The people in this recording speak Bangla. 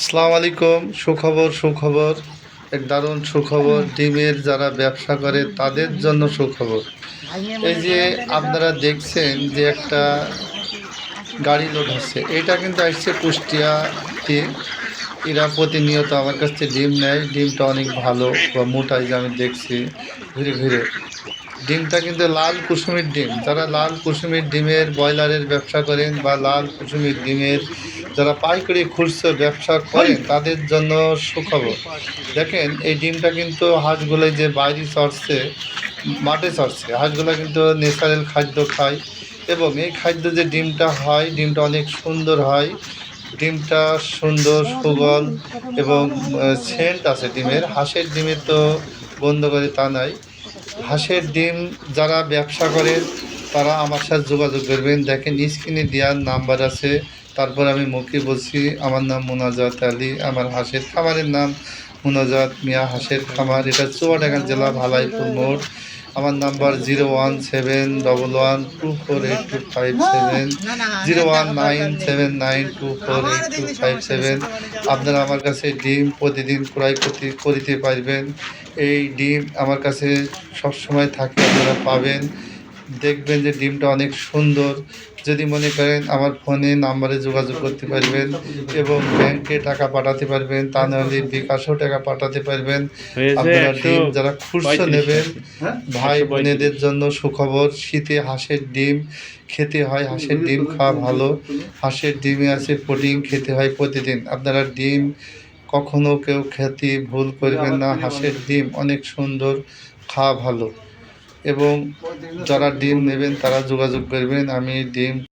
আসসালামু আলাইকুম। সুখবর, এক দারুণ সুখবর। ডিমের যারা ব্যবসা করে তাদের জন্য সুখবর। এই যে আপনারা দেখছেন যে একটা গাড়ি লোড হচ্ছে, এটা কিন্তু আসছে কুষ্টিয়াতে। এরা প্রতিনিয়ত আমার কাছ থেকে ডিম নেয়। ডিমটা অনেক ভালো বা মোটাই, যে আমি দেখছি ঘুরে ঘুরে। ডিমটা কিন্তু লাল কুসুমের ডিম। যারা লাল কুসুমের ডিমের ব্রয়লারের ব্যবসা করেন বা লাল কুসুমের ডিমের যারা পাইকারি খুচরো ব্যবসা করেন তাদের জন্য সুখবর। দেখেন এই ডিমটা কিন্তু হাঁসগুলো যে বাইরে চড়ছে, মাঠে চড়ছে, হাঁসগুলো কিন্তু ন্যাচারাল খাদ্য খায় এবং এই খাদ্য যে ডিমটা হয়, ডিমটা অনেক সুন্দর হয়। ডিমটা সুন্দর সুগল এবং সেন্ট আছে ডিমের। হাঁসের ডিমের তো বন্ধ করে তা নাই। হাঁসের ডিম যারা ব্যবসা করেন তারা আমার সাথে যোগাযোগ করবেন। দেখেন স্ক্রিনে দেওয়ার নাম্বার আছে। তারপর আমি মুখে বলছি, আমার নাম মোনাজাত আলী, আমার হাঁসের খামারের নাম মোনাজাত মিয়া হাঁসের খামার। এটা চুয়াডাঙ্গা জেলা ভালাইপুর মোড়। আমার নাম্বার 01712482577, 01979248257। আপনারা আমার কাছে ডিম প্রতিদিন ক্রয় করিতে পারবেন। এই ডিম আমার কাছে সবসময় থাকে, আপনারা পাবেন। দেখবেন যে ডিমটা অনেক সুন্দর। যদি মনে করেন আমার ফোনে নাম্বারে যোগাযোগ করতে পারবেন এবং ব্যাংকে টাকা পাঠাতে পারবেন, তা নাহলে বিকাশেও টাকা পাঠাতে পারবেন। আপনারা ডিম যারা খুচরো নেবেন, ভাই বোনেদের জন্য সুখবর। শীতে হাঁসের ডিম খেতে হয়, হাঁসের ডিম খাওয়া ভালো। হাঁসের ডিমে আছে প্রোটিন, খেতে হয় প্রতিদিন। আপনারা ডিম কখনো কেউ খেতে ভুল করবেন না। হাঁসের ডিম অনেক সুন্দর, খাওয়া ভালো। এবং যারা ডিম নেবেন তারা যোগাযোগ করবেন। আমি ডিম